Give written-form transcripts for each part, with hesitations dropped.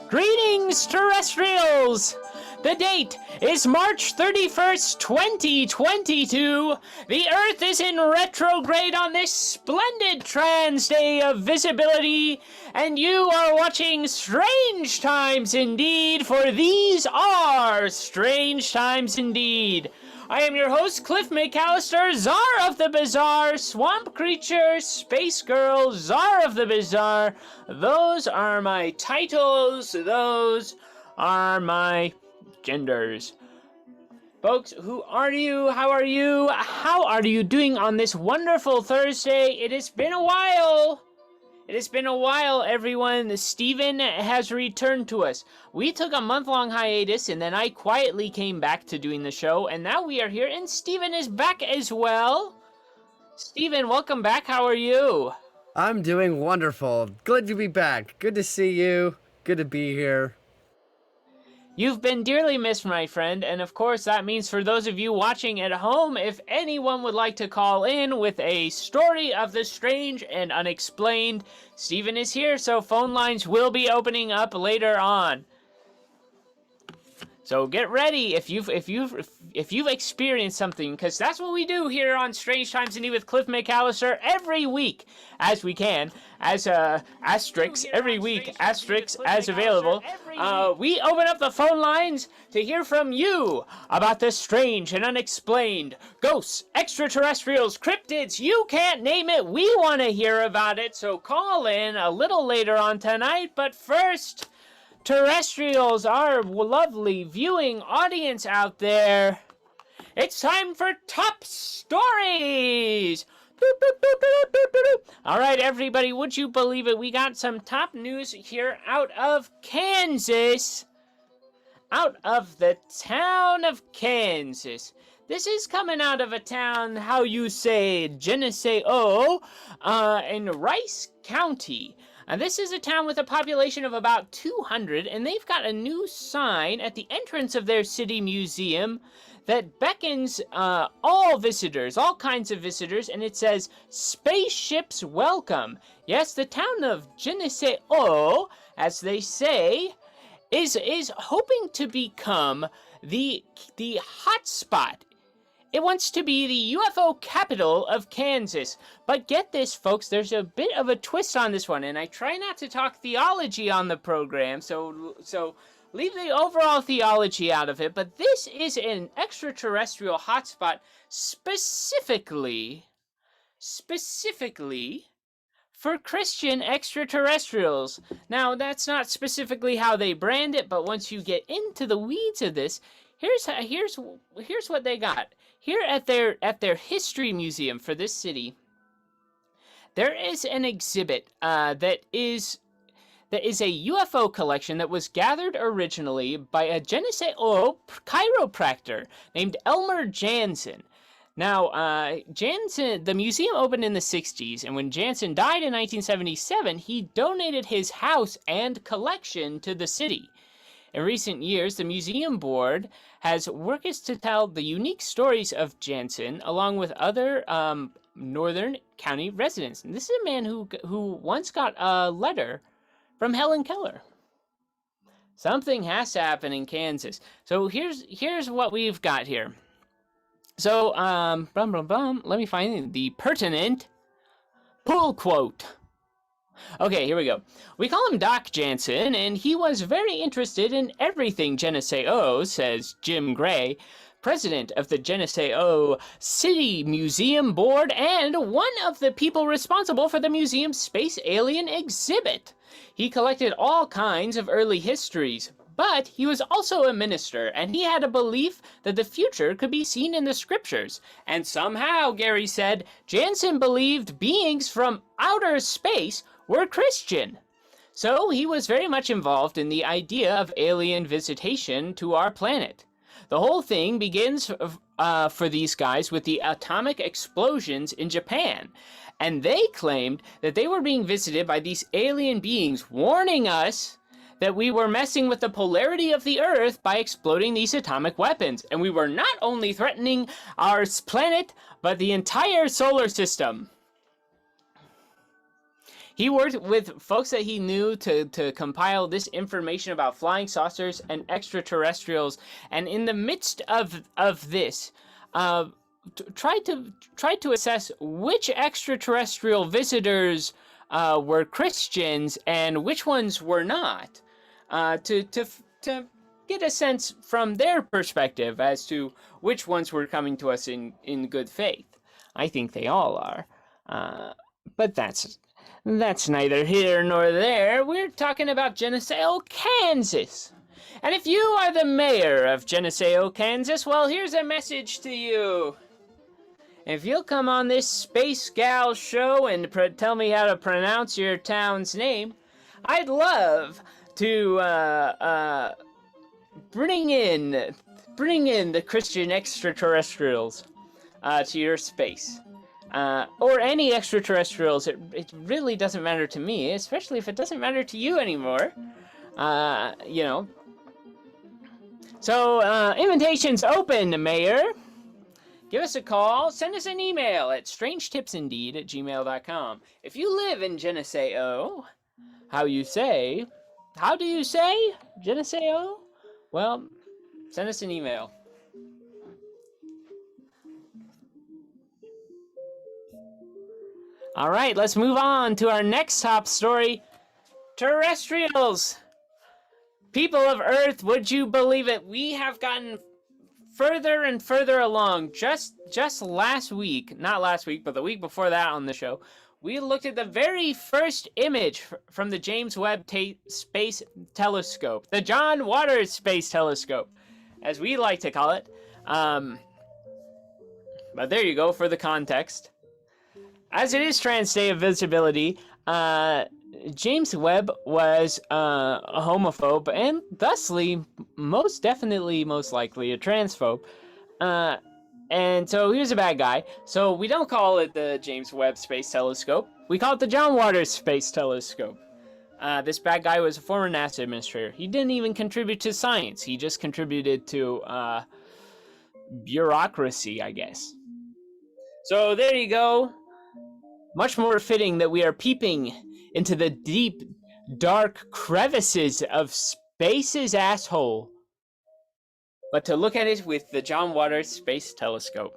Greetings, terrestrials! The date is March 31st, 2022. The Earth is in retrograde on this splendid trans day of visibility, and you are watching Strange Times Indeed, for these are Strange Times Indeed. I am your host, Cliff McAllister, Czar of the Bazaar, Swamp Creature, Space Girl, Czar of the Bazaar. Those are my titles. Those are my genders. Folks, who are you? How are you? How are you doing on this wonderful Thursday? It has been a while. It has been a while, everyone. Steven has returned to us. We took a month-long hiatus, and then I quietly came back to doing the show, and now we are here, and Steven is back as well. Steven, welcome back. How are you? I'm doing wonderful. Good to be back. Good to see you. Good to be here. You've been dearly missed, my friend, and of course that means for those of you watching at home, if anyone would like to call in with a story of the strange and unexplained, Steven is here, so phone lines will be opening up later on. So get ready if you've experienced something, because that's what we do here on Strange Times Indeed with Cliff McAllister every week, as we can, as asterisks every week, asterisks as available. We open up the phone lines to hear from you about the strange and unexplained, ghosts, extraterrestrials, cryptids. You can't name it. We want to hear about it. So call in a little later on tonight. But first, terrestrials, our lovely viewing audience out there, it's time for Top Stories! Alright, everybody, would you believe it? We got some top news here out of Kansas. Out of the town of Kansas. This is coming out of a town, how you say, Geneseo, in Rice County. This is a town with a population of about 200, and they've got a new sign at the entrance of their city museum that beckons all visitors, all kinds of visitors, and it says, "Spaceships Welcome." Yes, the town of Geneseo, as they say, is hoping to become the hotspot. It wants to be the UFO capital of Kansas. But get this, folks, there's a bit of a twist on this one, and I try not to talk theology on the program, so leave the overall theology out of it, but this is an extraterrestrial hotspot specifically for Christian extraterrestrials. Now, that's not specifically how they brand it, but once you get into the weeds of this, here's what they got. Here at their history museum for this city, there is an exhibit that is a UFO collection that was gathered originally by a Geneseo chiropractor named Elmer Jansen. Now, Jansen, the museum opened in the 60s, and when Jansen died in 1977, he donated his house and collection to the city. In recent years, the museum board has worked to tell the unique stories of Jansen along with other Northern County residents. And this is a man who once got a letter from Helen Keller. Something has to happen in Kansas. So here's what we've got here. So, let me find the pertinent pull quote. Okay, here we go. We call him Doc Jansen, and he was very interested in everything Geneseo, says Jim Gray, president of the Geneseo City Museum Board and one of the people responsible for the museum's space alien exhibit. He collected all kinds of early histories, but he was also a minister, and he had a belief that the future could be seen in the scriptures. And somehow, Gary said, Jansen believed beings from outer space were Christian. So he was very much involved in the idea of alien visitation to our planet. The whole thing begins for these guys with the atomic explosions in Japan. And they claimed that they were being visited by these alien beings, warning us that we were messing with the polarity of the Earth by exploding these atomic weapons. And we were not only threatening our planet, but the entire solar system. He worked with folks that he knew to compile this information about flying saucers and extraterrestrials. And in the midst of this, tried to assess which extraterrestrial visitors were Christians and which ones were not, to get a sense from their perspective as to which ones were coming to us in good faith. I think they all are, but that's neither here nor there. We're talking about Geneseo, Kansas. And if you are the mayor of Geneseo, Kansas, well, here's a message to you. If you'll come on this Space Gal show and tell me how to pronounce your town's name, I'd love to bring in the Christian extraterrestrials to your space. Or any extraterrestrials. It really doesn't matter to me, especially if it doesn't matter to you anymore. You know. So, invitations open, Mayor. Give us a call. Send us an email at strangetipsindeed@gmail.com. If you live in Geneseo, how do you say Geneseo? Well, send us an email. All right, let's move on to our next top story. Terrestrials. People of Earth, would you believe it? We have gotten further and further along. Just last week, not last week, but the week before that on the show, we looked at the very first image from the James Webb Space Telescope, the John Waters Space Telescope, as we like to call it. But there you go for the context. As it is Trans Day of Visibility, James Webb was a homophobe and thusly, most likely, a transphobe. And so he was a bad guy. So we don't call it the James Webb Space Telescope. We call it the John Waters Space Telescope. This bad guy was a former NASA administrator. He didn't even contribute to science. He just contributed to bureaucracy, I guess. So there you go. Much more fitting that we are peeping into the deep, dark crevices of space's asshole, but to look at it with the John Waters Space Telescope.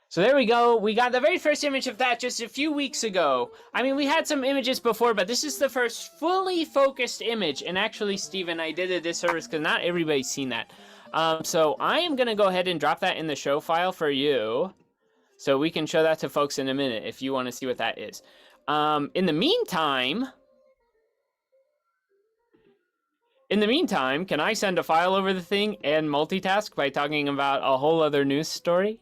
So there we go. We got the very first image of that just a few weeks ago. I mean, we had some images before, but this is the first fully focused image. And actually, Steven, I did a disservice because not everybody's seen that. So I am going to go ahead and drop that in the show file for you, so we can show that to folks in a minute if you want to see what that is. In the meantime, can I send a file over the thing and multitask by talking about a whole other news story?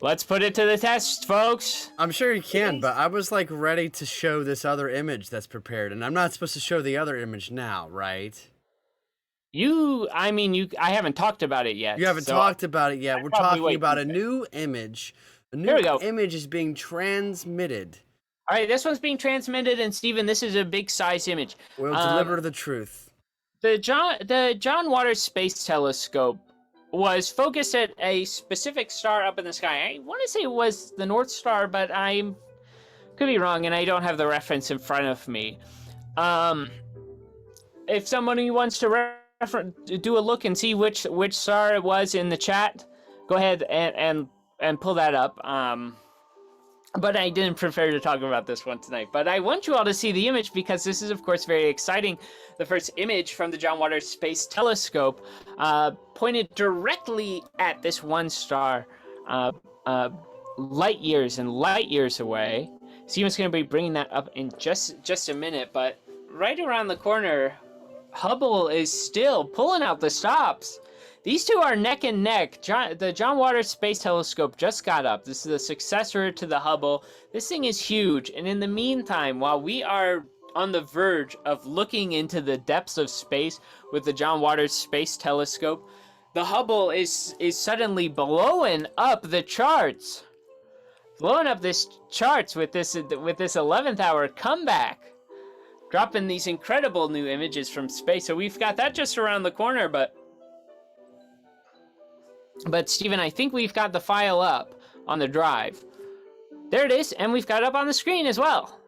Let's put it to the test, folks. I'm sure you can, but I was like ready to show this other image that's prepared, and I'm not supposed to show the other image now, right? I haven't talked about it yet. You haven't talked about it yet. We're talking about a new image. A new image is being transmitted. All right, this one's being transmitted, and Steven, this is a big size image. We'll deliver the truth. The John Waters Space Telescope was focused at a specific star up in the sky. I want to say it was the North Star, but I could be wrong, and I don't have the reference in front of me. If somebody wants to do a look and see which star it was in the chat, go ahead and pull that up. But I didn't prepare to talk about this one tonight. But I want you all to see the image because this is, of course, very exciting. The first image from the John Waters Space Telescope pointed directly at this one star, light years and light years away. Steven's going to be bringing that up in just a minute. But right around the corner, Hubble is still pulling out the stops. These two are neck and neck. The John Waters Space Telescope just got up. This is the successor to the Hubble. This thing is huge. And in the meantime, while we are on the verge of looking into the depths of space with the John Waters Space Telescope, the Hubble is suddenly blowing up the charts. Blowing up this charts with this 11th hour comeback. Dropping these incredible new images from space. So we've got that just around the corner, but Steven, I think we've got the file up on the drive. There it is, and we've got it up on the screen as well.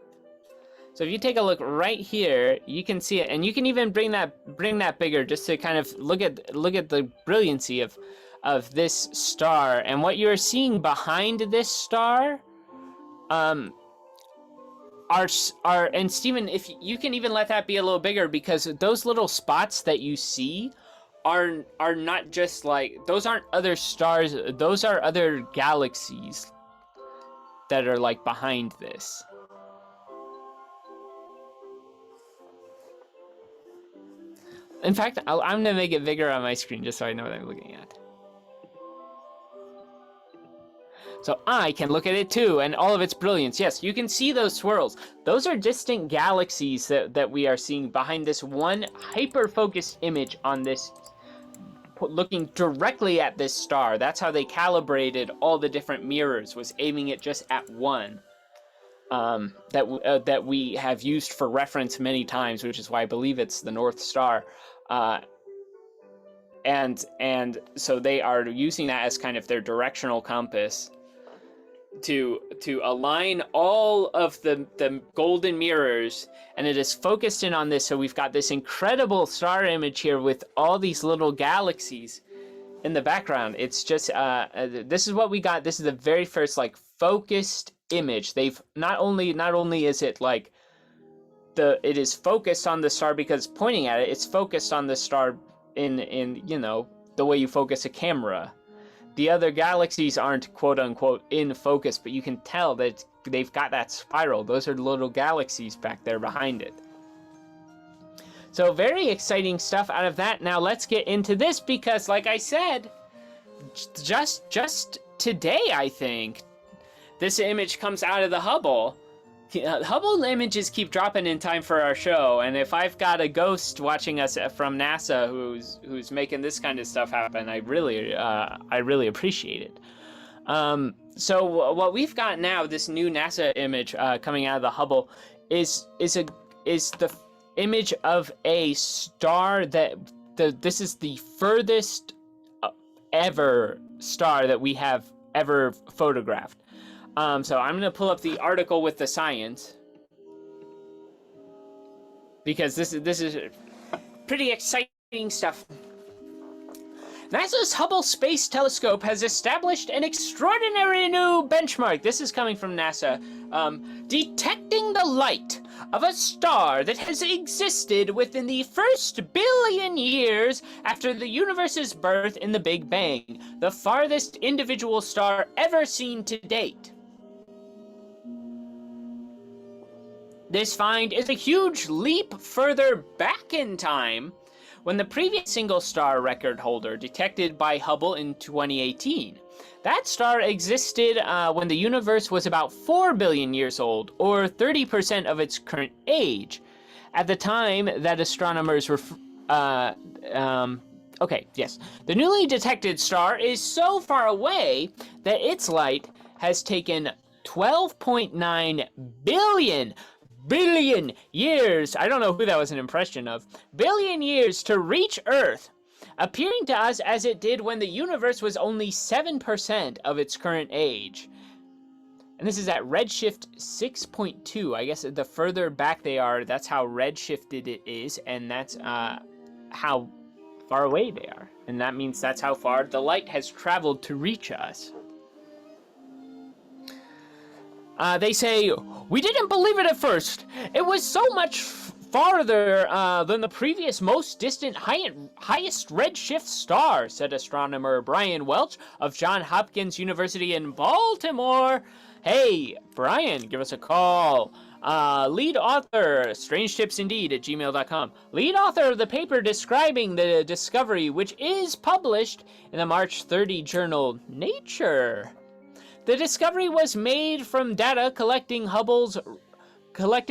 So if you take a look right here, you can see it, and you can even bring that bigger just to kind of look at the brilliancy of this star. And what you're seeing behind this star, are and Steven, if you can even let that be a little bigger, because those little spots that you see are not just like, those aren't other stars, those are other galaxies that are like behind this. In fact, I'm gonna make it bigger on my screen just so I know what I'm looking at. So I can look at it too, and all of its brilliance. Yes, you can see those swirls. Those are distant galaxies that we are seeing behind this one hyper-focused image on this, looking directly at this star. That's how they calibrated all the different mirrors, was aiming it just at one. That we have used for reference many times, which is why I believe it's the North Star. And so they are using that as kind of their directional compass to align all of the golden mirrors, and it is focused in on this. So we've got this incredible star image here with all these little galaxies in the background. It's just this is what we got. This is the very first like focused image. They've not only is it like it is focused on the star because pointing at it, it's focused on the star in you know, the way you focus a camera. The other galaxies aren't quote unquote in focus, but you can tell that they've got that spiral. Those are little galaxies back there behind it. So very exciting stuff out of that. Now let's get into this, because like I said, just today, I think, this image comes out of the Hubble. Hubble images keep dropping in time for our show, and if I've got a ghost watching us from NASA who's making this kind of stuff happen, I really appreciate it. So what we've got now, this new NASA image coming out of the Hubble, is the image of a star this is the furthest ever star that we have ever photographed. So I'm gonna pull up the article with the science, because this is pretty exciting stuff. NASA's Hubble Space Telescope has established an extraordinary new benchmark. This is coming from NASA. Detecting the light of a star that has existed within the first billion years after the universe's birth in the Big Bang, the farthest individual star ever seen to date. This find is a huge leap further back in time, when the previous single star record holder detected by Hubble in 2018. That star existed when the universe was about 4 billion years old, or 30% of its current age. At the time that astronomers were... okay, yes. The newly detected star is so far away that its light has taken 12.9 billion years, I don't know who that was an impression of, billion years to reach Earth, appearing to us as it did when the universe was only 7% of its current age. And this is at redshift 6.2. I guess the further back they are, that's how redshifted it is, and that's how far away they are. And that means that's how far the light has traveled to reach us. They say, we didn't believe it at first. It was so much farther than the previous most distant highest redshift star, said astronomer Brian Welch of Johns Hopkins University in Baltimore. Hey, Brian, give us a call. Lead author, strangetipsindeed at gmail.com. Lead author of the paper describing the discovery, which is published in the March 30 journal Nature. The discovery was made from data collected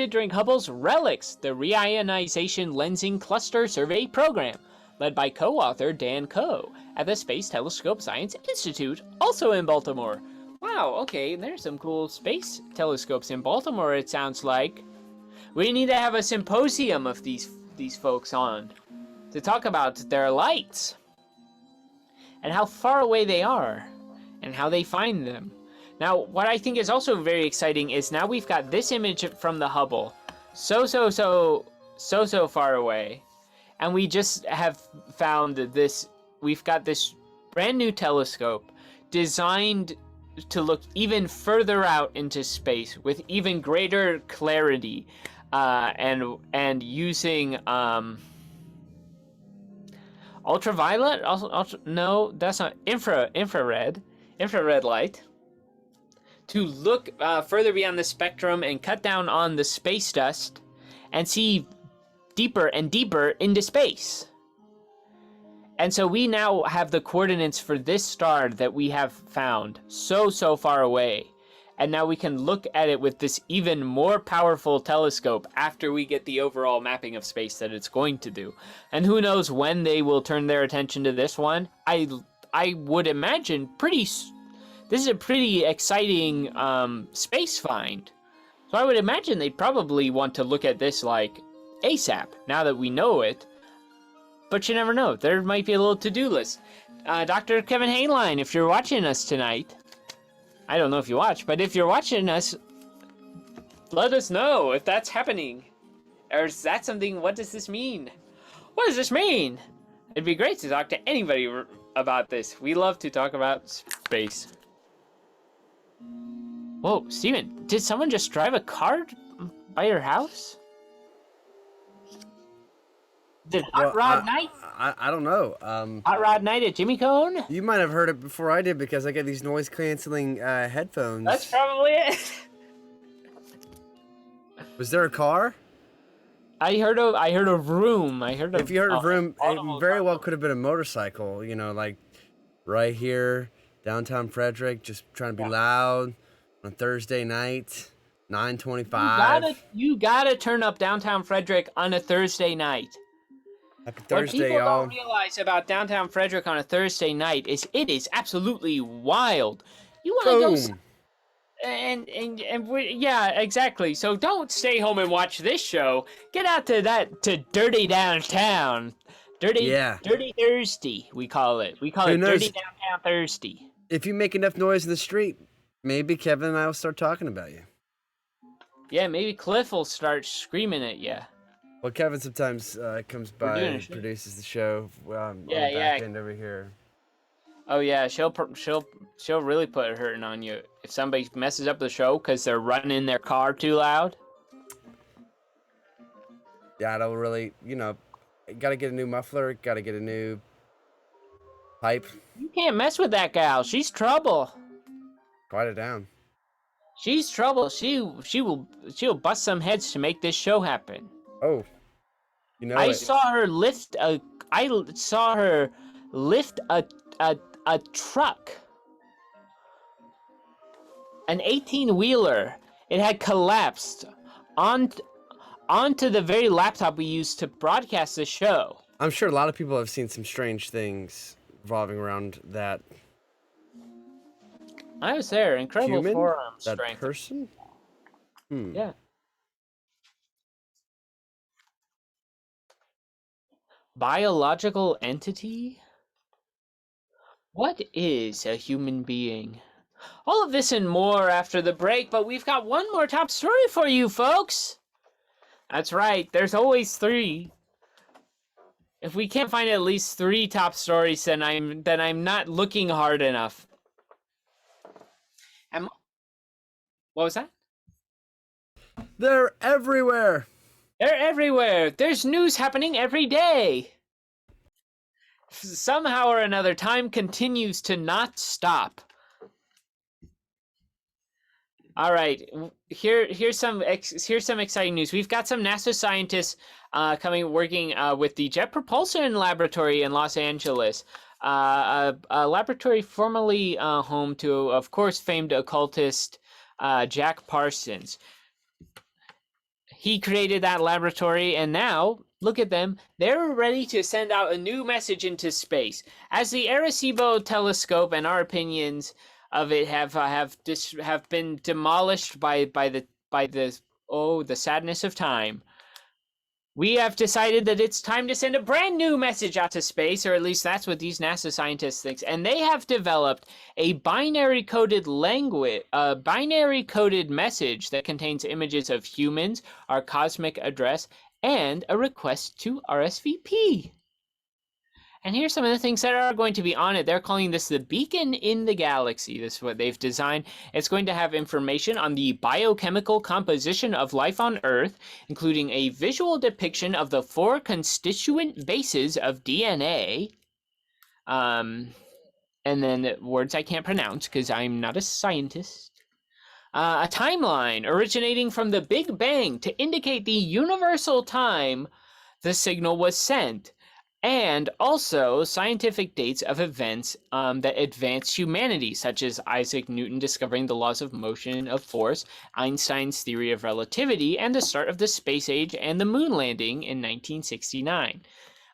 during Hubble's RELIX, the Reionization Lensing Cluster Survey Program, led by co-author Dan Coe at the Space Telescope Science Institute, also in Baltimore. Wow, okay, there's some cool space telescopes in Baltimore, it sounds like. We need to have a symposium of these folks on to talk about their lights and how far away they are and how they find them. Now, what I think is also very exciting is now we've got this image from the Hubble, so far away, and we just have found this. We've got this brand new telescope designed to look even further out into space with even greater clarity, and using ultraviolet. No, that's not infrared light to look further beyond the spectrum and cut down on the space dust and see deeper and deeper into space. And so we now have the coordinates for this star that we have found so far away. And now we can look at it with this even more powerful telescope after we get the overall mapping of space that it's going to do. And who knows when they will turn their attention to this one. I would imagine this is a pretty exciting space find. So I would imagine they'd probably want to look at this like ASAP, now that we know it. But you never know. There might be a little to-do list. Dr. Kevin Hayline, if you're watching us tonight, I don't know if you watch, but if you're watching us, let us know if that's happening. Or is that something, what does this mean? What does this mean? It'd be great to talk to anybody about this. We love to talk about space. Whoa, Steven, did someone just drive a car by your house? Did Hot Rod Night? I don't know. Hot Rod Night at Jimmy Cone? You might have heard it before I did because I get these noise canceling headphones. That's probably it. Was there a car? I heard a vroom. If you heard a vroom, it very well could have been a motorcycle. You know, like right here, downtown Frederick, just trying to be loud on a Thursday night, 9:25. You gotta turn up downtown Frederick on a Thursday night. Happy Thursday, what people y'all. don't realize about downtown Frederick on a Thursday night is it is absolutely wild. You want to go, yeah, exactly. So don't stay home and watch this show. Get out to dirty downtown, dirty Thursday. We call it. We call it dirty downtown Thursday. If you make enough noise in the street, maybe Kevin and I will start talking about you. Yeah, maybe Cliff will start screaming at you. Well, Kevin sometimes comes by and produces the show. On the back end over here. Oh yeah, she'll really put a hurting on you if somebody messes up the show because they're running their car too loud. Yeah, it'll really, gotta get a new muffler, gotta get a new pipe. You can't mess with that gal. She's trouble. Quiet it down. She's trouble. She'll bust some heads to make this show happen. Oh, I saw her lift a truck, an 18-wheeler. It had collapsed onto the very laptop we used to broadcast the show. I'm sure a lot of people have seen some strange things revolving around that. I was there. Incredible forearm strength. That person? Yeah. Biological entity? What is a human being? All of this and more after the break, but we've got one more top story for you, folks. That's right, there's always 3. If we can't find at least 3 top stories, then I'm not looking hard enough. What was that? They're everywhere. They're everywhere. There's news happening every day. Somehow or another, time continues to not stop. All right, here's some exciting news. We've got some NASA scientists working with the Jet Propulsion Laboratory in Los Angeles, a laboratory formerly home to, of course, famed occultist Jack Parsons. He created that laboratory, and now, look at them. They're ready to send out a new message into space. As the Arecibo telescope and our opinions of it have been demolished by the sadness of time. we have decided that it's time to send a brand new message out to space, or at least that's what these NASA scientists think. And they have developed a binary coded message that contains images of humans, our cosmic address, and a request to RSVP. And here's some of the things that are going to be on it. They're calling this the beacon in the galaxy. This is what they've designed. It's going to have information on the biochemical composition of life on Earth, including a visual depiction of the 4 constituent bases of DNA. And then words I can't pronounce because I'm not a scientist. A timeline originating from the Big Bang to indicate the universal time the signal was sent. And also scientific dates of events that advanced humanity, such as Isaac Newton discovering the laws of motion of force, Einstein's theory of relativity, and the start of the space age and the moon landing in 1969.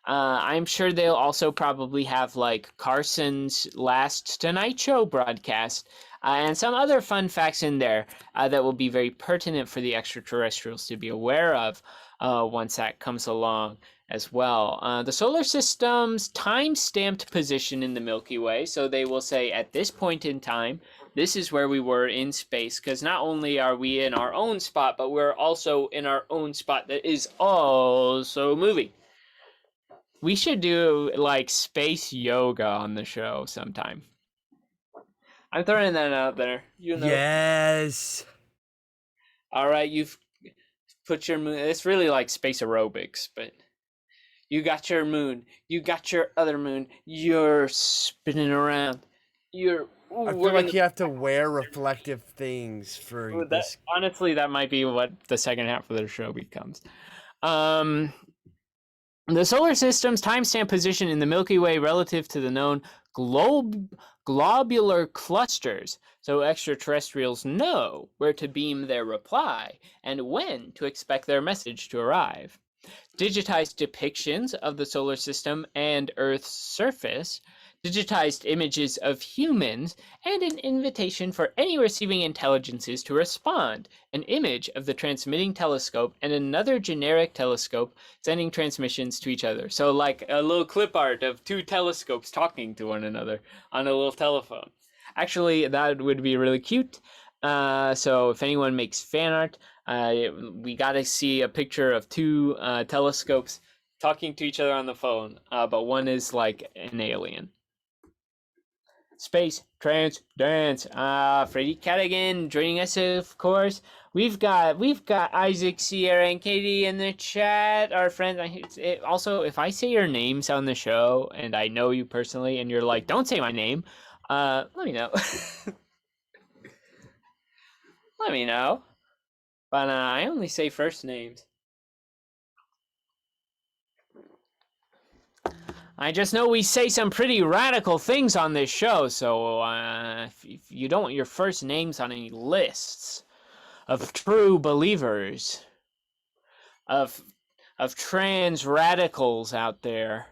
I'm sure they'll also probably have like Carson's last Tonight Show broadcast and some other fun facts in there that will be very pertinent for the extraterrestrials to be aware of once that comes along as well. The solar system's time-stamped position in the Milky Way, so they will say at this point in time, this is where we were in space, because not only are we in our own spot, but we're also in our own spot that is also moving. We should do like space yoga on the show sometime. I'm throwing that out there. You know. Yes. All right, you've put your moon. It's really like space aerobics, but you got your moon. You got your other moon. You're spinning around. I feel like you have to wear reflective things for this. Honestly, that might be what the second half of the show becomes. The solar system's timestamp position in the Milky Way relative to the known globular clusters, so extraterrestrials know where to beam their reply and when to expect their message to arrive. Digitized depictions of the solar system and Earth's surface, digitized images of humans, and an invitation for any receiving intelligences to respond, an image of the transmitting telescope and another generic telescope sending transmissions to each other. So like a little clip art of 2 telescopes talking to one another on a little telephone. Actually, that would be really cute. So if anyone makes fan art, we got to see a picture of 2 telescopes talking to each other on the phone, but one is like an alien. Space Trance Dance. Freddy Cadigan joining us, of course. We've got Isaac, Sierra, and Katie in the chat. Our friends. Also, if I say your names on the show and I know you personally, and you're like, "Don't say my name," let me know. Let me know. But I only say first names. I just know we say some pretty radical things on this show, so if you don't want your first names on any lists of true believers, of trans radicals out there,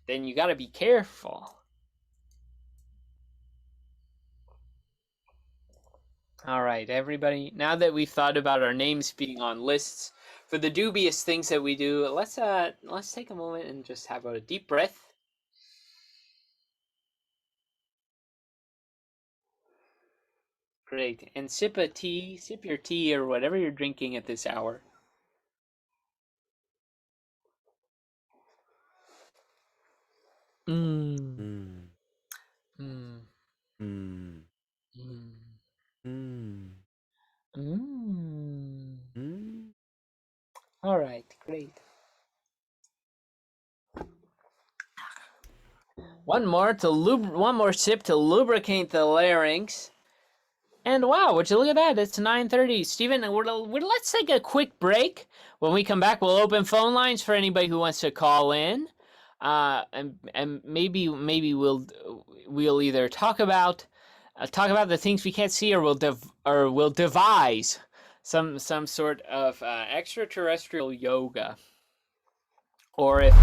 then you gotta be careful. All right, everybody, now that we've thought about our names being on lists for the dubious things that we do, let's take a moment and just have a deep breath. Great. And sip your tea or whatever you're drinking at this hour. Mmm. Mm. Mmm. Mm. Mmm. Mm. Mmm. Mm. All right, great. One more sip to lubricate the larynx. And wow, would you look at that? It's 9:30. Steven, let's take a quick break. When we come back, we'll open phone lines for anybody who wants to call in. And maybe we'll either talk about the things we can't see, or we'll devise some sort of extraterrestrial yoga. Or if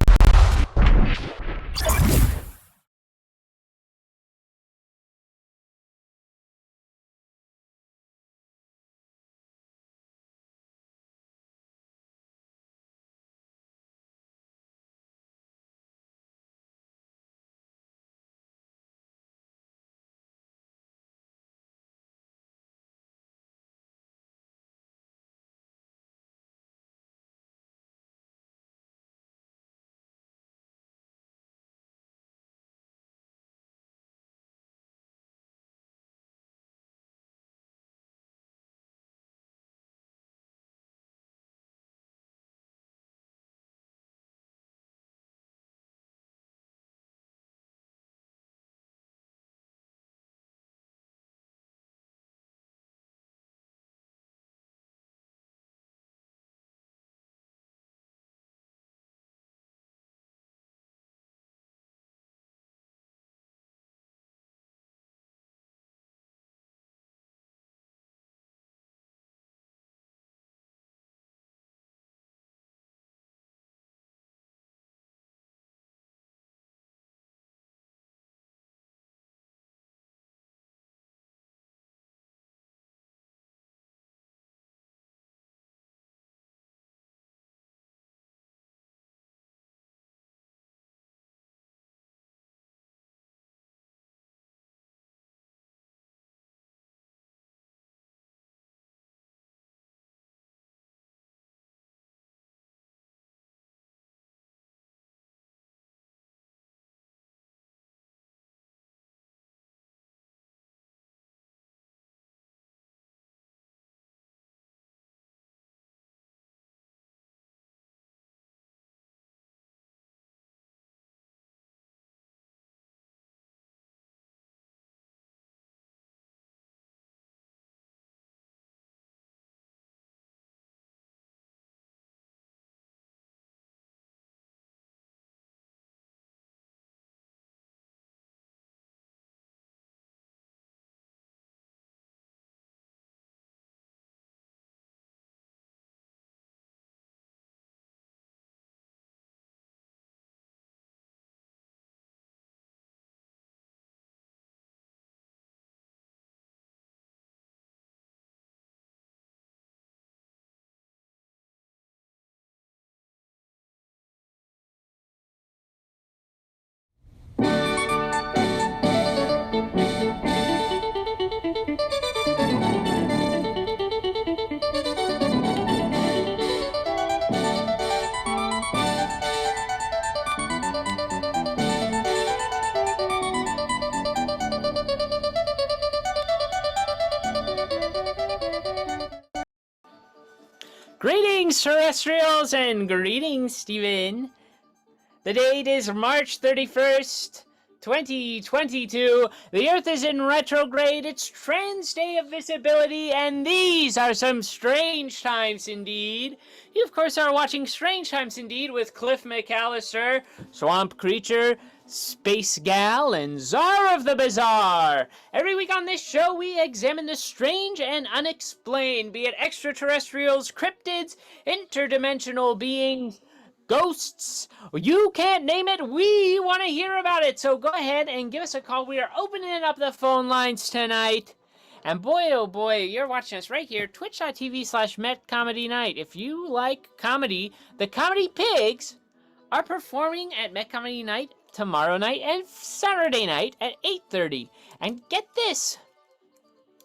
Greetings, terrestrials, and greetings, Steven. The date is March 31st, 2022. The Earth is in retrograde. It's Trans Day of Visibility, and these are some strange times indeed. You, of course, are watching Strange Times Indeed with Cliff McAllister, Swamp Creature, Space Gal, and Czar of the Bazaar. Every week on this show, we examine the strange and unexplained, be it extraterrestrials, cryptids, interdimensional beings, ghosts. You can't name it. We want to hear about it. So go ahead and give us a call. We are opening up the phone lines tonight. And boy, oh boy, you're watching us right here, twitch.tv/MetComedyNight. If you like comedy, the Comedy Pigs are performing at Met Comedy Night tomorrow night and Saturday night at 8:30. And get this,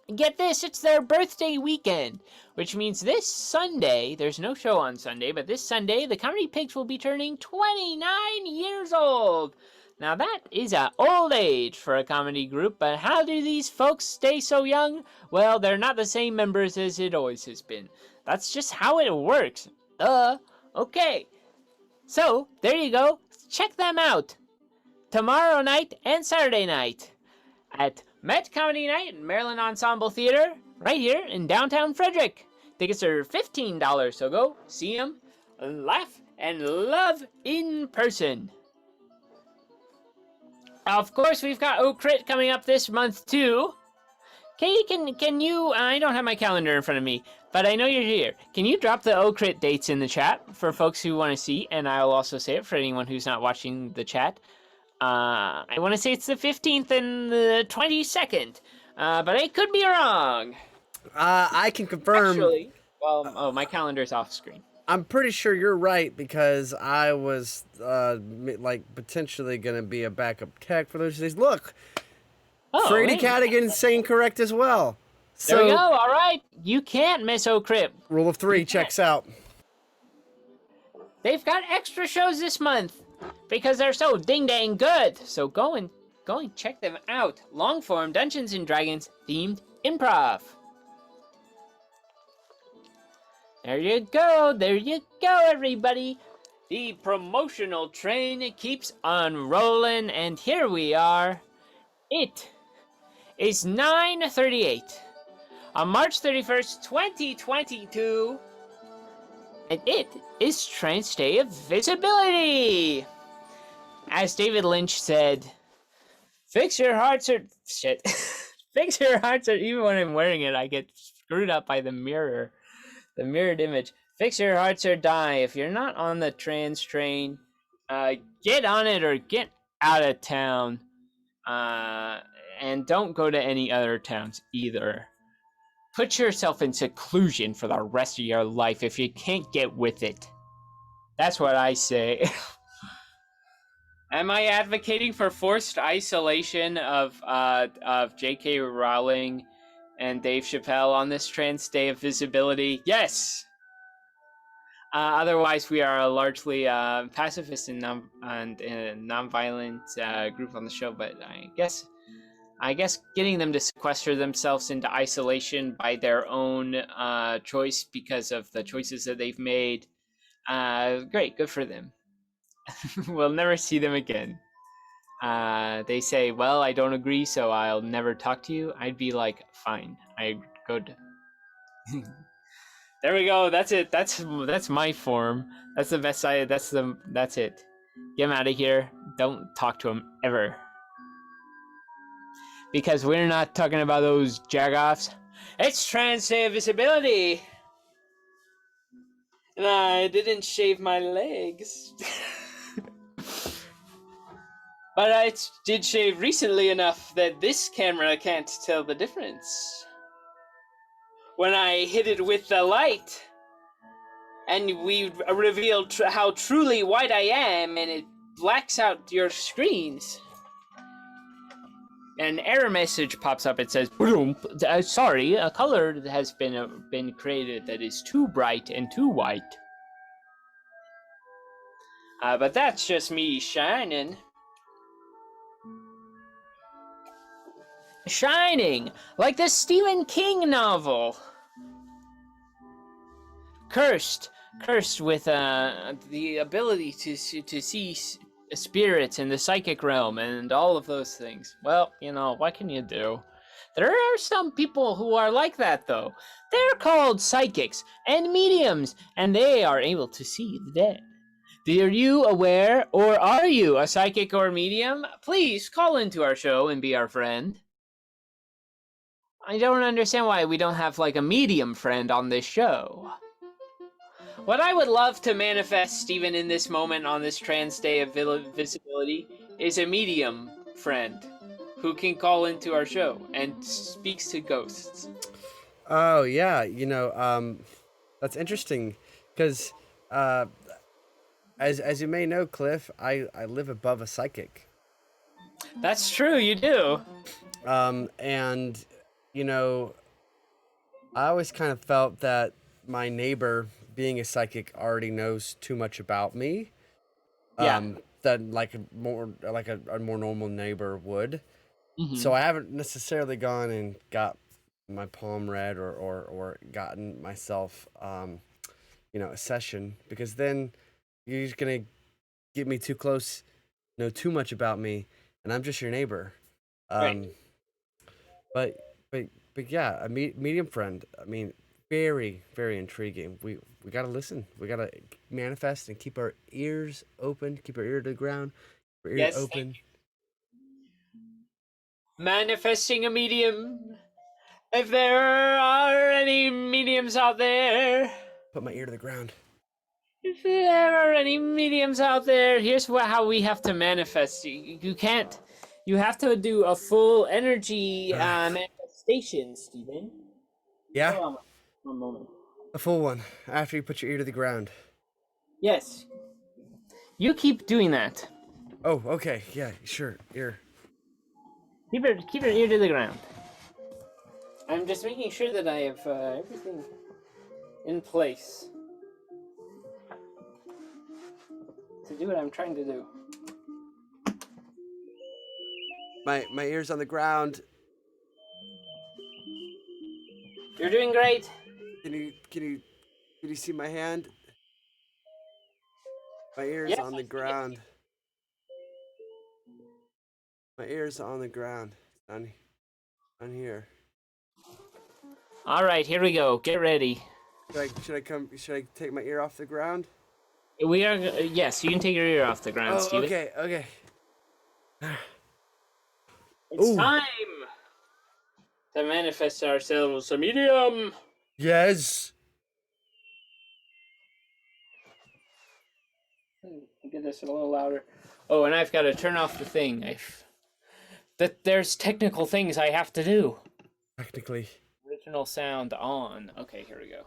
it's their birthday weekend, which means this Sunday, there's no show on Sunday, but this Sunday, the Comedy Pigs will be turning 29 years old. Now that is an old age for a comedy group, but how do these folks stay so young? Well, they're not the same members as it always has been. That's just how it works. Okay. So, there you go. Check them out. Tomorrow night and Saturday night at Met Comedy Night in Maryland Ensemble Theater, right here in downtown Frederick. Tickets are $15, so go see them, laugh, and love in person. Of course, we've got O'Crit coming up this month, too. Katie, can you, I don't have my calendar in front of me, but I know you're here. Can you drop the O'Crit dates in the chat for folks who want to see, and I'll also say it for anyone who's not watching the chat. I want to say it's the 15th and the 22nd, but I could be wrong. I can confirm. Actually, my calendar's off screen. I'm pretty sure you're right because I was potentially going to be a backup tech for those days. Look, Frady Cadigan's saying correct as well. So, there we go. All right. You can't miss O'Crip. Rule of 3 checks out. They've got extra shows this month because they're so ding-dang good. So go and check them out. Long-form Dungeons & Dragons themed improv. There you go, everybody. The promotional train keeps on rolling, and here we are. It is 9:38 on March 31st, 2022, and it is Trans Day of Visibility. As David Lynch said, fix your hearts or... Shit. Fix your hearts or... Even when I'm wearing it, I get screwed up by the mirror. The mirrored image. Fix your hearts or die. If you're not on the trans train, get on it or get out of town. And don't go to any other towns either. Put yourself in seclusion for the rest of your life if you can't get with it. That's what I say. Am I advocating for forced isolation of J.K. Rowling and Dave Chappelle on this Trans Day of Visibility? Yes. Otherwise, we are a largely pacifist and non-violent group on the show. But I guess getting them to sequester themselves into isolation by their own choice because of the choices that they've made, great, good for them. We'll never see them again. They say, well, I don't agree, so I'll never talk to you. I'd be like, fine, I good. There we go. That's it. That's my form. That's the best side. That's it. Get him out of here. Don't talk to him ever. Because we're not talking about those jagoffs. It's Trans Day of Visibility. And I didn't shave my legs. But I did shave recently enough that this camera can't tell the difference. When I hit it with the light, and we reveal how truly white I am, and it blacks out your screens. An error message pops up. It says, sorry, a color has been created that is too bright and too white. But that's just me shining. Shining, like the Stephen King novel. cursed with the ability to see spirits in the psychic realm and all of those things. Well, what can you do? There are some people who are like that, though. They're called psychics and mediums, and they are able to see the dead. Are you aware, or are you a psychic or medium? Please call into our show and be our friend. I don't understand why we don't have like a medium friend on this show. What I would love to manifest even in this moment on this trans day of visibility is a medium friend who can call into our show and speaks to ghosts. Oh yeah, that's interesting, because as you may know, Cliff, I live above a psychic. That's true, you do. And I always kind of felt that my neighbor, being a psychic, already knows too much about me. Yeah. Than like a more normal neighbor would. Mm-hmm. So I haven't necessarily gone and got my palm read or gotten myself a session, because then you're just gonna get me too close, know too much about me, and I'm just your neighbor. Right. But but yeah, a medium friend. I mean, very very intriguing. We gotta listen. We gotta manifest and keep our ears open. Keep our ear to the ground. Keep our ear Yes. open. Manifesting a medium. If there are any mediums out there. Put my ear to the ground. If there are any mediums out there, here's how we have to manifest. You can't. You have to do a full energy manifestation, Stephen. Yeah, Hold on one moment. a full one. After you put your ear to the ground. Yes. You keep doing that. Oh, okay. Yeah, sure. Ear. Keep your ear to the ground. I'm just making sure that I have everything in place to do what I'm trying to do. My ear's on the ground. You're doing great. Can you see my hand? My ear's Yes, on the ground. My ear's on the ground. On here. All right, here we go. Get ready. Should I take my ear off the ground? We are yes. You can take your ear off the ground, Oh, Steven. okay. It's Ooh. time to manifest ourselves a medium. Yes. Get this a little louder. Oh, and I've got to turn off the thing. There's technical things I have to do. Technically. Original sound on. Okay, here we go.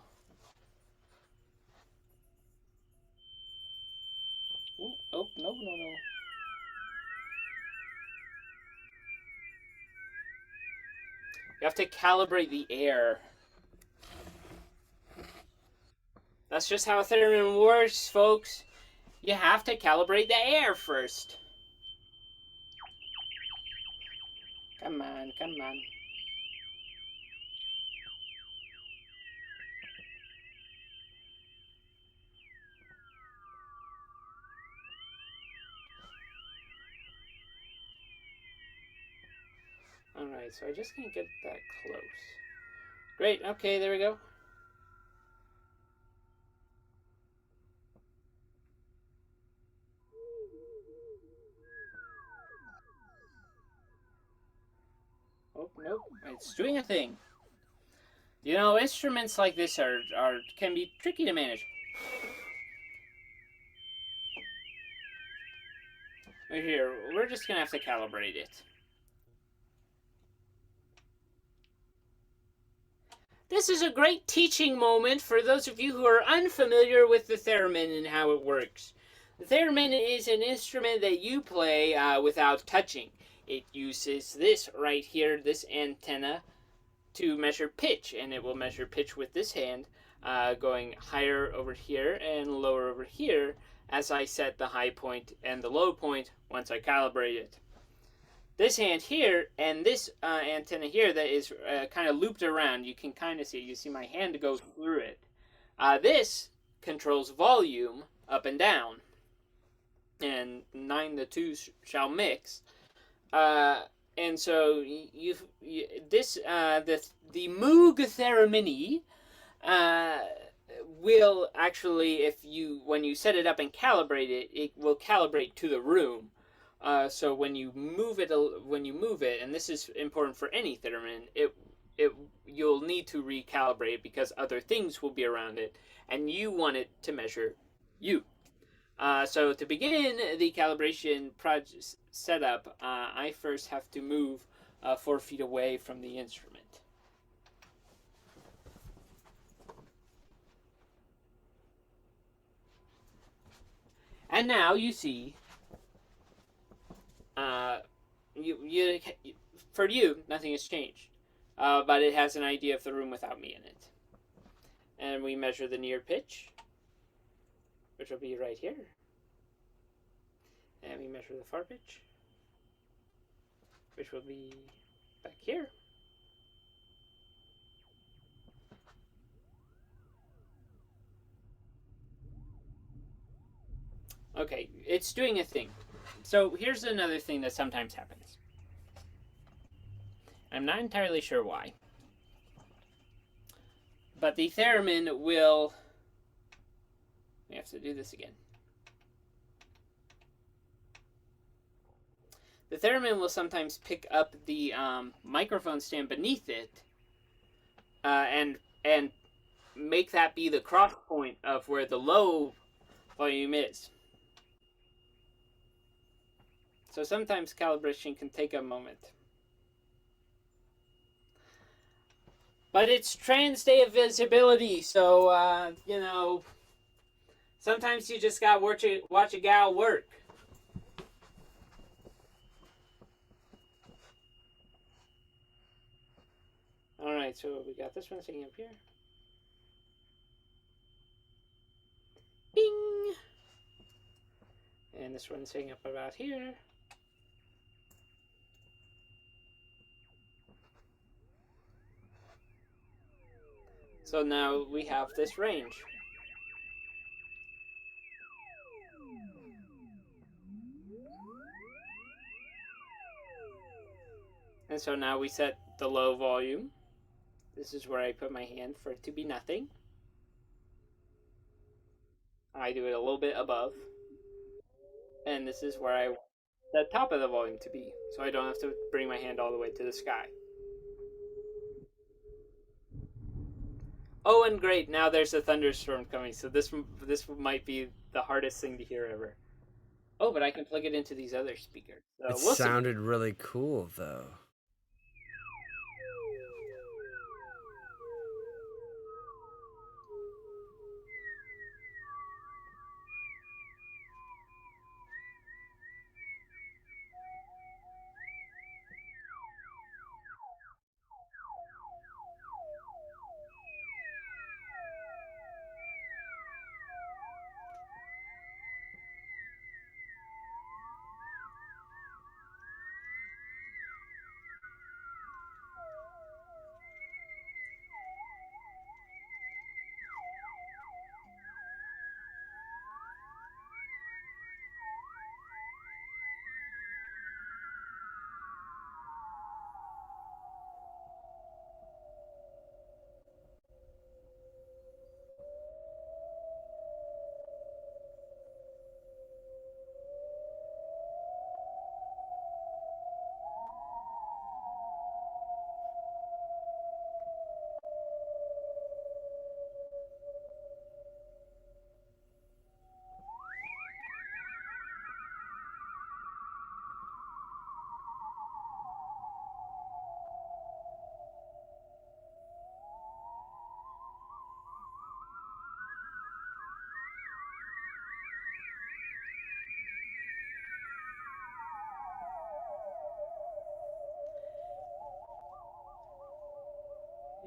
Ooh, oh, no. You have to calibrate the air. That's just how a theremin works, folks. You have to calibrate the air first. Come on. Alright, so I just can't get that close. Great, okay, there we go. Oh, nope, it's doing a thing. Instruments like this can be tricky to manage. Right here, we're just gonna have to calibrate it. This is a great teaching moment for those of you who are unfamiliar with the theremin and how it works. The theremin is an instrument that you play without touching. It uses this right here, this antenna, to measure pitch, and it will measure pitch with this hand, going higher over here and lower over here as I set the high point and the low point once I calibrate it. This hand here and this antenna here that is kind of looped around, you can kind of see. You see my hand go through it. This controls volume up and down, and 9 the 2s shall mix. And so this the Moog Theremin will actually, when you set it up and calibrate it, it will calibrate to the room. So when you move it, and this is important for any theremin, you'll need to recalibrate it because other things will be around it, and you want it to measure you. So to begin the calibration project setup, I first have to move 4 feet away from the instrument. And now you see, for you, nothing has changed. But it has an idea of the room without me in it. And we measure the near pitch, which will be right here. And we measure the far pitch, which will be back here. Okay, it's doing a thing. So here's another thing that sometimes happens. I'm not entirely sure why. But the theremin will... We have to do this again. The theremin will sometimes pick up the microphone stand beneath it and make that be the cross point of where the low volume is. So sometimes calibration can take a moment. But it's trans day of visibility, so, sometimes you just gotta watch a gal work. Alright, so we got this one sitting up here. Bing! And this one's sitting up about here. So now we have this range. And so now we set the low volume. This is where I put my hand for it to be nothing. I do it a little bit above. And this is where I want the top of the volume to be, so I don't have to bring my hand all the way to the sky. Oh, and great, now there's a thunderstorm coming, so this might be the hardest thing to hear ever. Oh, but I can plug it into these other speakers. So it sounded really cool, though.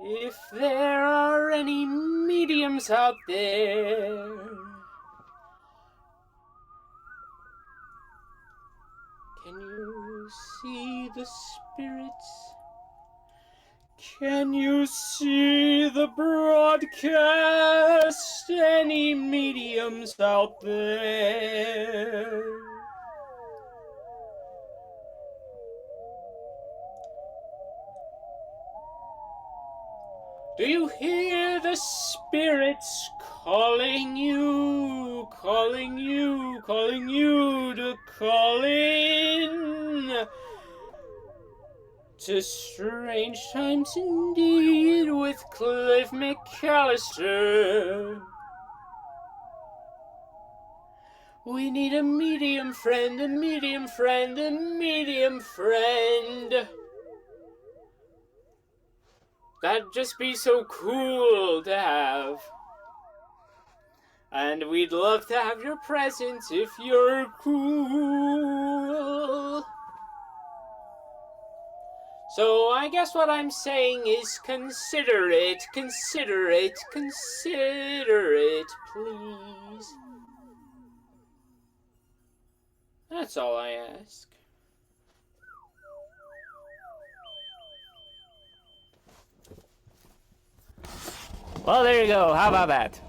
If there are any mediums out there, can you see the spirits? Can you see the broadcast mediums out there. Do you hear the spirits calling you, calling you, calling you to call in? To strange times indeed with Cliff McAllister. We need a medium friend, a medium friend, a medium friend. That'd just be so cool to have. And we'd love to have your presence if you're cool. So I guess what I'm saying is consider it, consider it, consider it, please. That's all I ask. Well, there you go. How about that?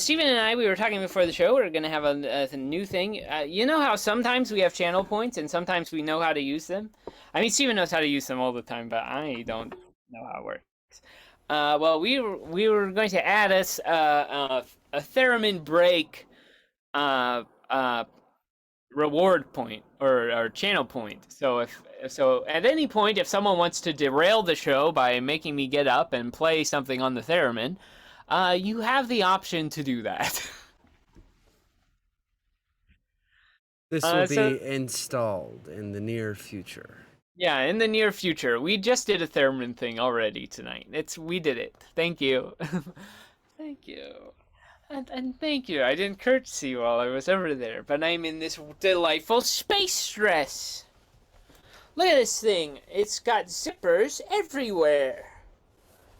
Steven and I, we were talking before the show. We're going to have a new thing. You know how sometimes we have channel points and sometimes we know how to use them? I mean, Steven knows how to use them all the time, but I don't know how it works. Well, we were going to add us a theremin break reward point or channel point. So at any point, if someone wants to derail the show by making me get up and play something on the theremin, you have the option to do that. This will be installed in the near future. Yeah, in the near future. We just did a theremin thing already tonight. We did it. Thank you. Thank you. And thank you. I didn't curtsy while I was over there, but I'm in this delightful space dress. Look at this thing. It's got zippers everywhere.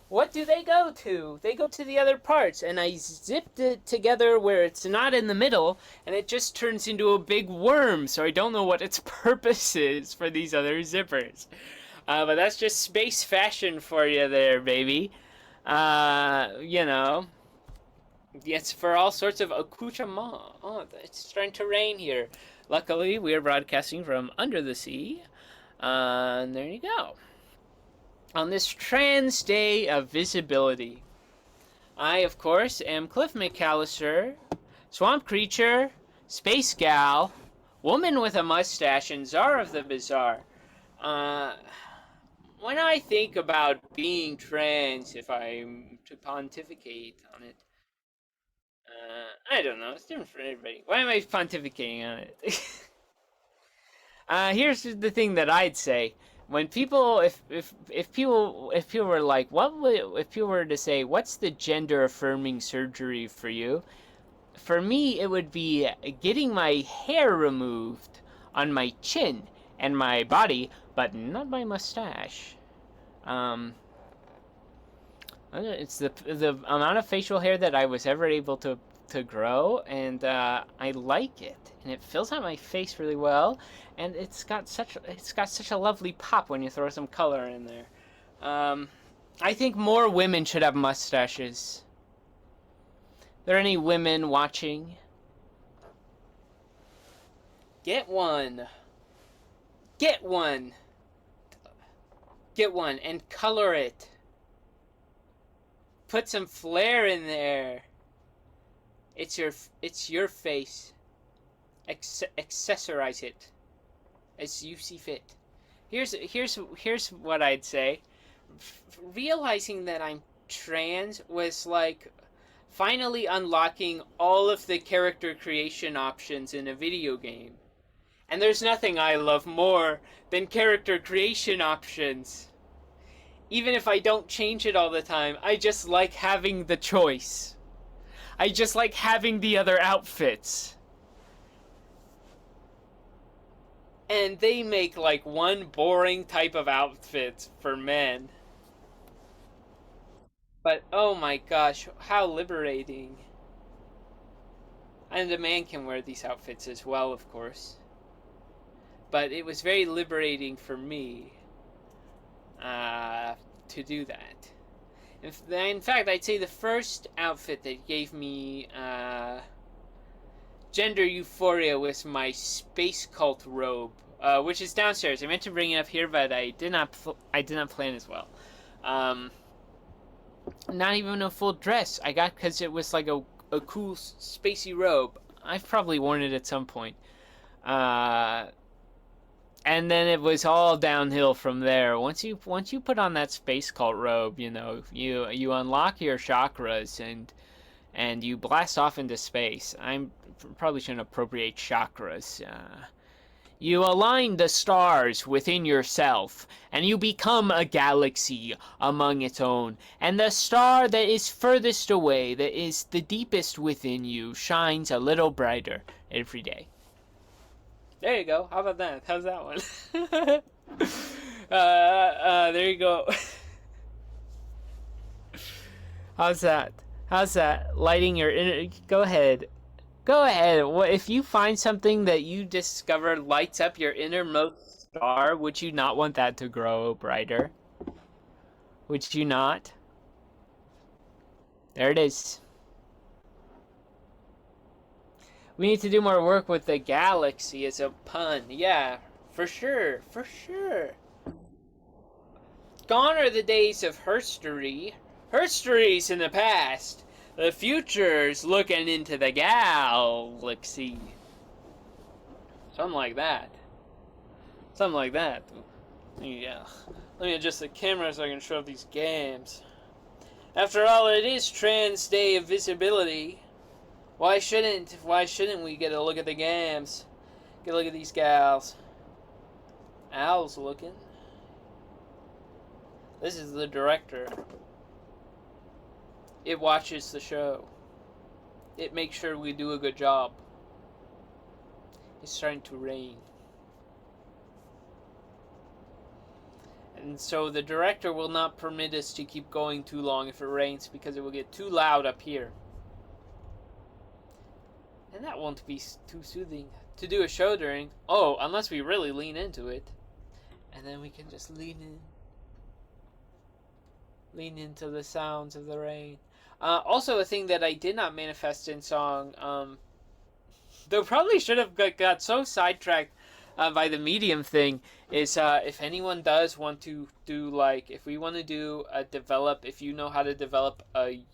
What do they go to? They go to the other parts, and I zipped it together where it's not in the middle, and it just turns into a big worm, so I don't know what its purpose is for these other zippers. But that's just space fashion for you there, baby. You know. It's for all sorts of accoutrement. Oh, it's starting to rain here. Luckily, we are broadcasting from under the sea. And there you go. On this trans day of visibility, I, of course, am Cliff McAllister, swamp creature, space gal, woman with a mustache, and czar of the bizarre. When I think about being trans, if I'm to pontificate on it, I don't know. It's different for everybody. Why am I pontificating on it? Here's the thing that I'd say. When people, if people were like, if people were to say, what's the gender affirming surgery for you? For me, it would be getting my hair removed on my chin and my body, but not my mustache. It's the amount of facial hair that I was ever able to grow, and I like it, and it fills out my face really well, and it's got such a lovely pop when you throw some color in there. I think more women should have mustaches. Are there any women watching? Get one. Get one. Get one and color it. Put some flair in there. It's your face. Accessorize it as you see fit. Here's what I'd say. Realizing that I'm trans was like finally unlocking all of the character creation options in a video game. And there's nothing I love more than character creation options. Even if I don't change it all the time, I just like having the choice. I just like having the other outfits. And they make like one boring type of outfit for men. But oh my gosh, how liberating. And a man can wear these outfits as well, of course. But it was very liberating for me to do that. In fact, I'd say the first outfit that gave me gender euphoria was my space cult robe, which is downstairs. I meant to bring it up here, but I did not. I did not plan as well. Um, Not even a full dress. I got because it was like a cool spacey robe. I've probably worn it at some point. Uh, and then it was all downhill from there. Once you put on that space cult robe, you unlock your chakras and you blast off into space. I probably shouldn't appropriate chakras. You align the stars within yourself, and you become a galaxy among its own. And the star that is furthest away, that is the deepest within you, shines a little brighter every day. There you go. How about that? How's that one? There you go. How's that? How's that? Lighting your inner. Go ahead. Go ahead. If you find something that you discover lights up your innermost star, would you not want that to grow brighter? Would you not? There it is. We need to do more work with the galaxy as a pun. Yeah, for sure. For sure. Gone are the days of herstory. Herstory's in the past. The future's looking into the galaxy. Something like that. Something like that. Yeah. Let me adjust the camera so I can show up these games. After all, it is Trans Day of Visibility. Why shouldn't we get a look at the games? Get a look at these gals. Al's looking. This is the director. It watches the show. It makes sure we do a good job. It's starting to rain. And so the director will not permit us to keep going too long if it rains because it will get too loud up here. And that won't be too soothing to do a show during. Oh, unless we really lean into it. And then we can just lean in. Lean into the sounds of the rain. Also, a thing that I did not manifest in song, though probably should have got so sidetracked by the medium thing, is if anyone does want to do, like, if we want to do if you know how to develop a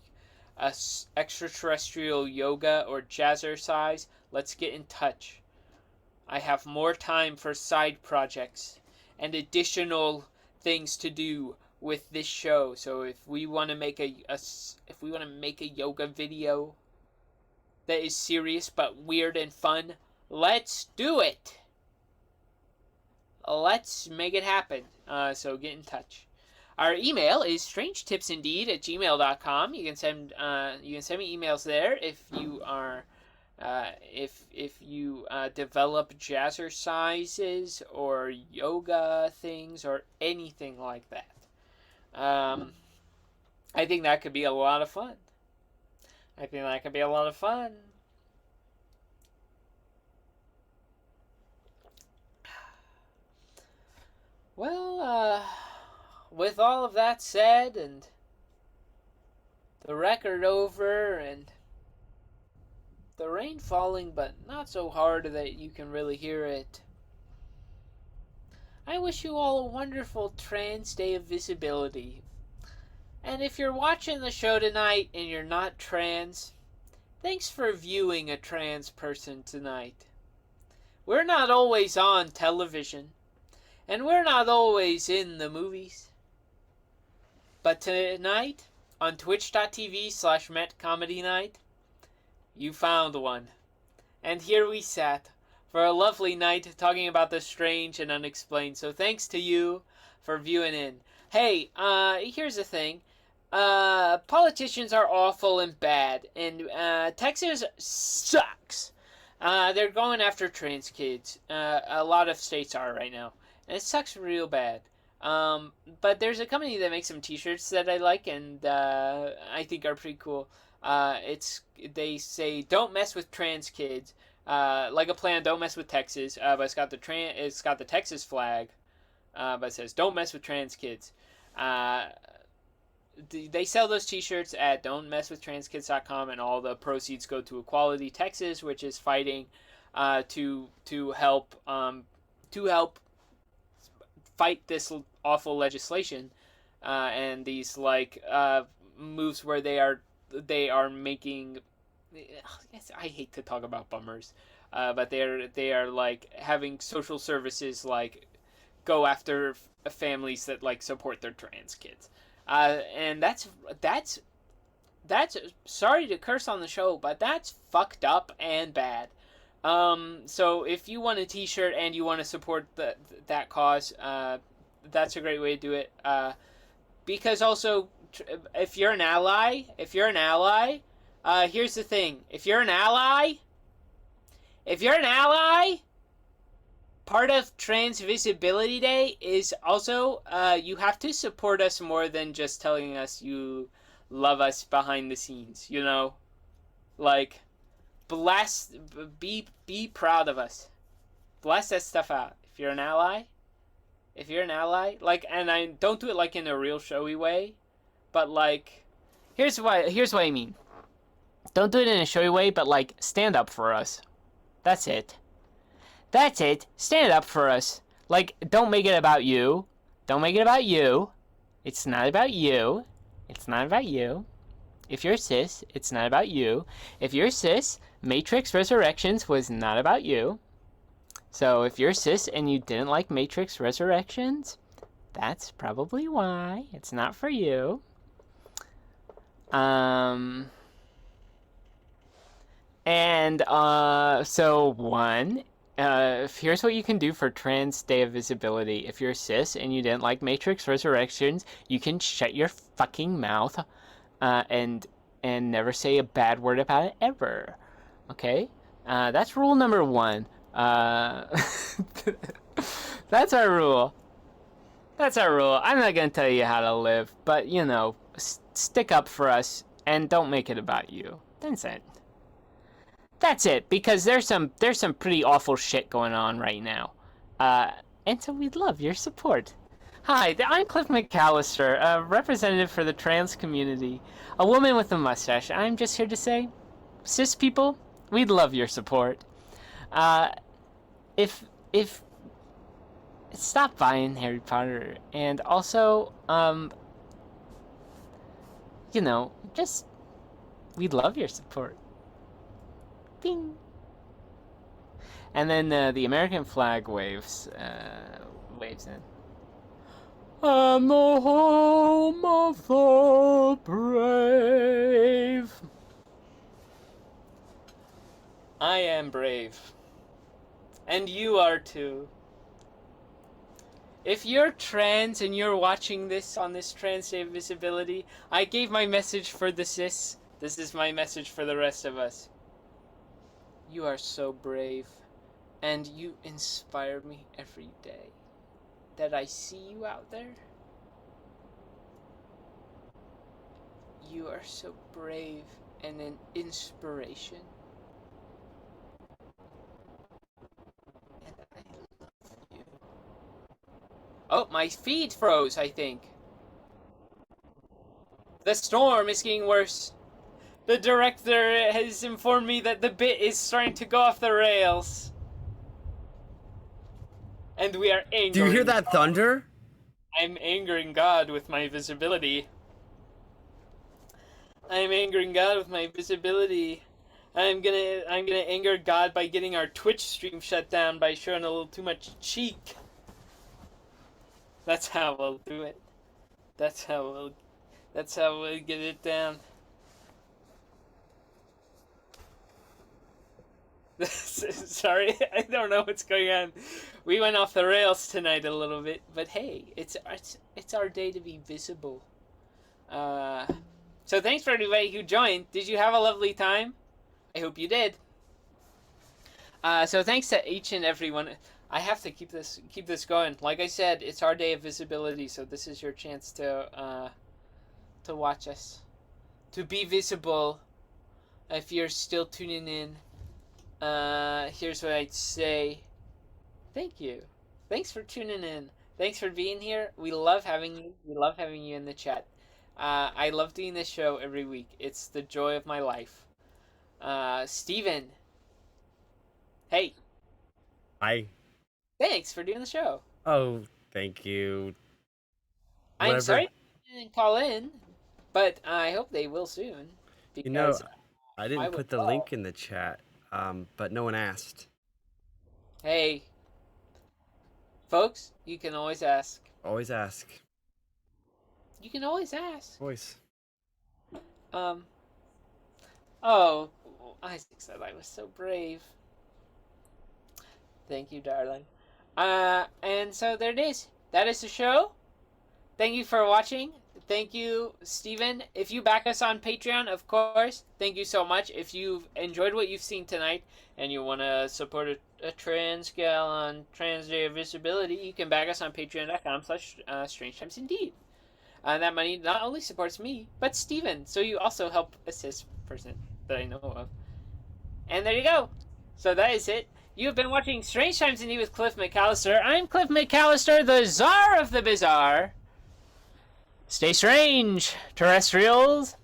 extraterrestrial yoga or jazzercise, let's get in touch. I have more time for side projects and additional things to do with this show. So if we want to make a yoga video that is serious but weird and fun, let's do it. Let's make it happen. So get in touch. Our email is strangetipsindeed@gmail.com. You can send me emails there if you are if you develop jazzercises or yoga things or anything like that. I think that could be a lot of fun. Well, with all of that said, and the record over, and the rain falling, but not so hard that you can really hear it, I wish you all a wonderful Trans Day of Visibility. And if you're watching the show tonight and you're not trans, thanks for viewing a trans person tonight. We're not always on television, and we're not always in the movies. But tonight, on twitch.tv/metcomedynight, you found one. And here we sat for a lovely night talking about the strange and unexplained. So thanks to you for viewing in. Hey, here's the thing. Politicians are awful and bad, and Texas sucks. They're going after trans kids. A lot of states are right now, and it sucks real bad. But there's a company that makes some T-shirts that I like, and I think are pretty cool. They say don't mess with trans kids. Like a plan, don't mess with Texas. But it's got the Texas flag. But it says don't mess with trans kids. they sell those T-shirts at don'tmesswithtranskids.com, and all the proceeds go to Equality Texas, which is fighting to help fight this awful legislation and these moves where they are making. I hate to talk about bummers, but they are like having social services like go after families that like support their trans kids, and that's sorry to curse on the show, but that's fucked up and bad. So if you want a T-shirt and you want to support that cause, that's a great way to do it. Because also, if you're an ally, here's the thing: if you're an ally, part of Trans Visibility Day is also you have to support us more than just telling us you love us behind the scenes. You know, like blast, be proud of us. Blast that stuff out. If you're an ally, like, and I don't do it like in a real showy way, but like, here's what I mean. Don't do it in a showy way, but like, stand up for us. That's it. Stand up for us. Like, don't make it about you. It's not about you. If you're cis, it's not about you. If you're cis, Matrix Resurrections was not about you. So if you're cis and you didn't like Matrix Resurrections, that's probably why. It's not for you. Here's what you can do for Trans Day of Visibility. If you're cis and you didn't like Matrix Resurrections, you can shut your fucking mouth and never say a bad word about it ever. Okay? That's rule number 1. That's our rule. I'm not gonna tell you how to live, but you know, stick up for us and don't make it about you. That's it. Because there's some pretty awful shit going on right now, and so we'd love your support. Hi, I'm Cliff McAllister, a representative for the trans community, a woman with a mustache. I'm just here to say, cis people, we'd love your support. If stop buying Harry Potter, and also, you know, just we'd love your support. Bing. And then the American flag waves in. I'm the home of the brave. I am brave. And you are too. If you're trans and you're watching this on this Trans Day of Visibility, I gave my message for the cis. This is my message for the rest of us. You are so brave, and you inspire me every day that I see you out there. You are so brave and an inspiration. And I love you. Oh, my feed froze, I think. The storm is getting worse. The director has informed me that the bit is starting to go off the rails. And we are angering. Do you hear that thunder? I'm angering God with my visibility. I'm angering God with my visibility. I'm gonna anger God by getting our Twitch stream shut down by showing a little too much cheek. That's how we'll do it. That's how we'll get it down. Sorry, I don't know what's going on. We went off the rails tonight a little bit, but hey, it's our day to be visible. So thanks for everybody who joined. Did you have a lovely time? I hope you did. So thanks to each and every one. I have to keep this going. Like I said, it's our day of visibility, so this is your chance to watch us, to be visible. If you're still tuning in, here's what I'd say. Thank you. Thanks for tuning in. Thanks for being here. We love having you. We love having you in the chat. I love doing this show every week. It's the joy of my life. Steven. Hey, I thanks for doing the show. Oh, thank you. I'm Whatever. sorry they didn't call in, but I hope they will soon You know, because I I didn't would put the love. link in the chat, but no one asked. Hey, folks, you can always ask. Always ask. You can always ask. Voice. Um. Oh, Isaac said I was so brave. Thank you, darling. And so there it is. That is the show. Thank you for watching. Thank you, Steven. If you back us on Patreon, of course, thank you so much. If you've enjoyed what you've seen tonight and you want to support a trans gal on Trans Day of Visibility, you can back us on patreon.com/Strange Times Indeed. That money not only supports me, but Steven. So you also help assist person that I know of. And there you go. So that is it. You have been watching Strange Times Indeed with Cliff McAllister. I'm Cliff McAllister, the czar of the bizarre. Stay strange, terrestrials.